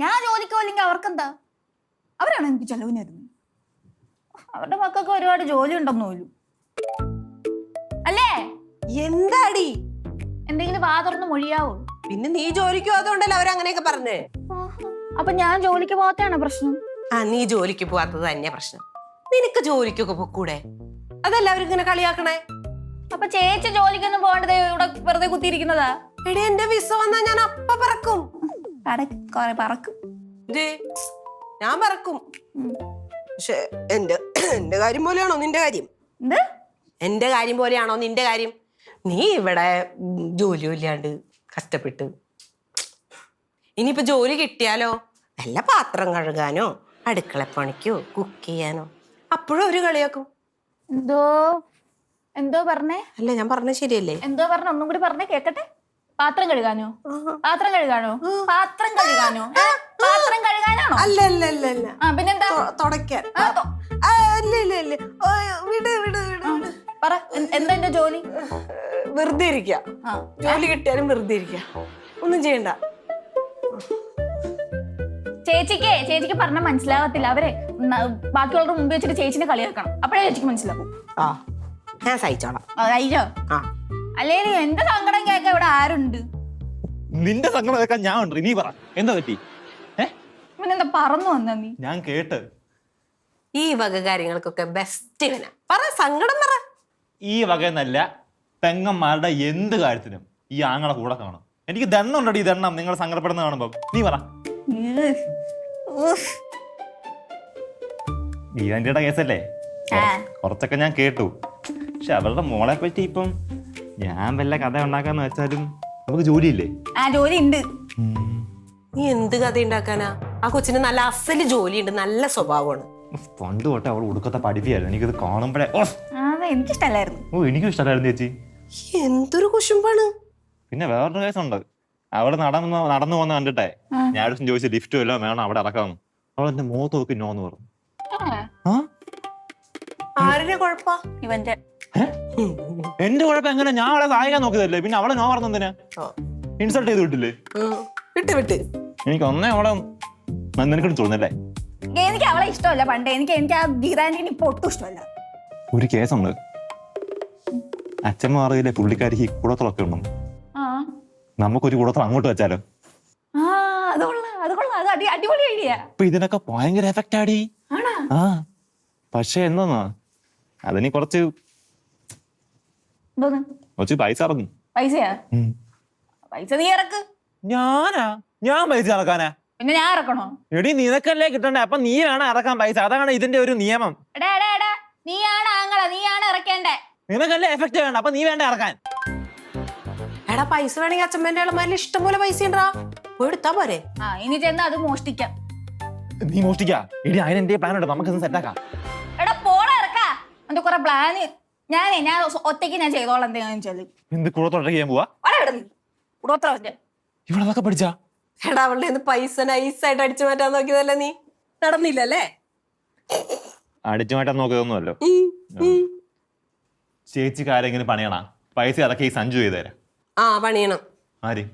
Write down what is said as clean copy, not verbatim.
ഞാൻ ജോലിക്ക് പോയില്ലെങ്കിൽ അവർക്കെന്താ? അവരാണ് എനിക്ക് ചെലവിന് തരുന്നത്. അവരുടെ മക്കൾക്ക് ഒരുപാട് ജോലി ഉണ്ടെന്ന് പോലും അല്ലേ? എന്താടി എന്തെങ്കിലും വാ തുറന്ന് മൊഴിയാവോ? പിന്നെ നീ ജോലിക്ക് പോകാത്തോണ്ടല്ലോ അവരങ്ങനെയൊക്കെ പറഞ്ഞേ. അപ്പൊ ഞാൻ ജോലിക്ക് പോകാത്തതാണ് പ്രശ്നം. ആ, നീ ജോലിക്ക് പോവാത്തത് തന്നെ പ്രശ്നം. നിനക്ക് ജോലിക്കൊക്കെ പൊക്കൂടെ? അതല്ല അവരിങ്ങനെ കളിയാക്കണേ. അപ്പൊ ചേച്ചി ജോലിക്കൊന്നും പോകേണ്ടത് ഇവിടെ വെറുതെ കുത്തിയിരിക്കുന്നതാ? എടി, എന്റെ വിസ വന്നാ ഞാൻ അപ്പ പറക്കും. പറക്കും. ഞാൻ പറക്കും. പക്ഷെ എന്റെ കാര്യം പോലെയാണോ നിന്റെ കാര്യം? എന്റെ കാര്യം പോലെയാണോ നിന്റെ കാര്യം? നീ ഇവിടെ ജോലിയും ഇല്ലാണ്ട് കഷ്ടപ്പെട്ട് ഇനിയിപ്പോ ജോലി കിട്ടിയാലോ വല്ല പാത്രം കഴുകാനോ അടുക്കളപ്പണിക്കോ കുക്ക് ചെയ്യാനോ അപ്പോഴും ഒരു കളിയാക്കും. എന്തോ പറഞ്ഞേ? അല്ല, ഞാൻ പറഞ്ഞത് ശരിയല്ലേ? എന്തോ പറഞ്ഞ ഒന്നും കൂടി പറഞ്ഞേ കേക്കട്ടെ. പാത്രം കഴുകാനോ? പാത്രം കഴുകാനോ? പാത്രം കഴുകാനോ? പാത്രം കഴുകാനാണോ? അല്ല അല്ല അല്ല അല്ല. പിന്നെന്താ? തുടയ്ക്കാൻ. പറ, എന്താ എന്റെ ജോലി? വെറുതെ ഇരിക്ക. ജോലി കിട്ടിയാലും വെറുതെ ഇരിക്ക, ഒന്നും ചെയ്യണ്ട. ചേച്ചിക്ക് പറഞ്ഞാൽ മനസ്സിലാകത്തില്ല. അവരെ ബാക്കിയുള്ളവരുടെ മുമ്പ് വെച്ചിട്ട് ചേച്ചിനെ കളിയാക്കണം, അപ്പഴേ ചേച്ചിക്ക് മനസ്സിലാവും. ആ, ഞാൻ സഹിച്ചോളാം. അല്ലേ എന്റെ സങ്കടം കേൾക്കാൻ ഇവിടെ ആരുണ്ട്? നിന്റെ സങ്കടം കേൾക്കാൻ ഞാൻ ഉണ്ട്. നീ പറ, എന്താ പറ്റി? പിന്നെന്താ പറന്നു വന്ന നീ? ഞാൻ കേട്ട് ഈ വക കാര്യങ്ങൾക്കൊക്കെ ബെസ്റ്റ് ഇവനാ. പറ, സങ്കടം പറ. ഈ വകയെന്നല്ല, പെങ്ങന്മാരുടെ എന്ത് കാര്യത്തിനും ഈ ആങ്ങളെ കൂടെ കാണും. എനിക്ക് ദണ്ണം ഉണ്ടോ? ഈ ദണ്ണം നിങ്ങൾ സങ്കടപ്പെടുന്ന കാണുമ്പോ. നീ പറ. ഗീതാന്റിയുടെ കേസല്ലേ, കുറച്ചൊക്കെ ഞാൻ കേട്ടു. പക്ഷെ അവരുടെ മോളെ പറ്റി ഇപ്പം ഞാൻ വല്ല കഥ ഉണ്ടാക്കാന്ന് വെച്ചാലും നമുക്ക് ജോലിയില്ലേ? ജോലി ഉണ്ട്. നീ എന്ത് കഥ ഉണ്ടാക്കാനാ? ആ കൊച്ചിന് നല്ല അസല് ജോലിയുണ്ട്, നല്ല സ്വഭാവമാണ്. പണ്ട് തൊട്ടേ അവൾ ഉടുക്കത്തെ പഠിപ്പിയായിരുന്നു. എനിക്കത് കാണുമ്പോഴേ എനിക്കിഷ്ടല്ലായിരുന്നു. എനിക്കും ഇഷ്ടമല്ലായിരുന്നു ചേച്ചി. എന്തൊരു കുശുമ്പാണ്. പിന്നെ വേറൊരു കേസുണ്ട്. അവള് നടന്നു പോകുന്ന കണ്ടിട്ടേ ഞാൻ ചോദിച്ചു ലിഫ്റ്റ് വല്ലതും വേണം അവിടെ ഇറക്കാമെന്ന്. അവൾ എന്റെ മുഖത്ത് നോക്കി നോന്ന് പറഞ്ഞു. ആരുടെ കുഴപ്പ? ഇവന്റെ. എന്റെ കുഴപ്പം എങ്ങനെ? ഞാൻ അവളെ സഹായിക്കാൻ നോക്കിയതല്ലേ, പിന്നെ അവളെ ഞാൻ പറഞ്ഞെന്തിനാ? ഇൻസൾട്ട് ചെയ്ത് വിട്ടില്ലേ? വിട്ട് എനിക്ക് ഒന്നേ അവളെ നിനക്കിട്ട് തോന്നല്ലേ? എനിക്ക് അവളെ ഇഷ്ടമല്ല പണ്ടേ. എനിക്ക് ആ ഗീതാന്റിനെ ഇപ്പൊ ഒട്ടും ഇഷ്ടമല്ല. ഒരു കേസുണ്ട്, അച്ഛമ്മ അറിയില്ലേ പുള്ളിക്കാരിക്ക് കൂടത്തിലൊക്കെ ഉണ്ടെന്ന്. നമുക്കൊരു കൂടത്തിൽ അങ്ങോട്ട് വെച്ചാലോ? അടിപൊളി ഐഡിയ. അപ്പൊ ഇതിനൊക്കെ ഭയങ്കര എഫക്റ്റ് ആടി. പക്ഷെ എന്താ, അതിന് കുറച്ച് പൈസ ഇറങ്ങും. പൈസയാ? പൈസ നീ ഇറക്ക്. ഞാൻ പൈസ ഇറക്കാനാ? പിന്നെ ഞാൻ ഇറക്കണോ? എടി, നിനക്കല്ലേ കിട്ടണ്ടേ, അപ്പൊ നീ വേണം ഇറക്കാൻ പൈസ. അതാണ് ഇതിന്റെ ഒരു നിയമം. നീയാണ് ആങ്ങള, നീയാണ് ഇറക്കേണ്ടേ. നിനക്കല്ലേ എഫക്റ്റ് വേണ്ട, അപ്പൊ നീ വേണ്ട ഇറക്കാൻ. എടാ, പൈസ വേണമെങ്കിൽ അച്ഛമ്മേന്റെ ഇളമാരിൽ ഇഷ്ടംപോലെ പൈസ ഉണ്ടാ, പോയി എടുത്താ പോരെ. ഇനി ചെന്ന് അത് മോഷ്ടിക്കാം. നീ മോഷ്ടിക്കാ? എടി, അതിന് എന്റെ പ്ലാൻ ഉണ്ട്, നമുക്ക് സെറ്റാക്കാം. എടാ പോടാ, ഇറക്കാ. എന്റെ കുറെ പ്ലാന്. ഞാൻ ഒറ്റയ്ക്ക് ഞാൻ ചെയ്തോളാം. എന്തെങ്കിലും എന്ത് കൂടത്തോട്ടൊക്കെ ചെയ്യാൻ പോവാ? ഇവിടെ അതൊക്കെ പഠിച്ചാ? എടാ, അവളുടെ പൈസ നൈസായിട്ട് അടിച്ചു മാറ്റാൻ നോക്കിയതല്ലേ നീ? നടന്നില്ലല്ലേ? അടിച്ചു മാറ്റാൻ നോക്കിയതൊന്നുമല്ലോ. ചേച്ചിക്ക് ആരെങ്കിലും പണിയണ പൈസ അതൊക്കെ ഈ സഞ്ജു ചെയ്തേരാ. പണിയണം. ആര്?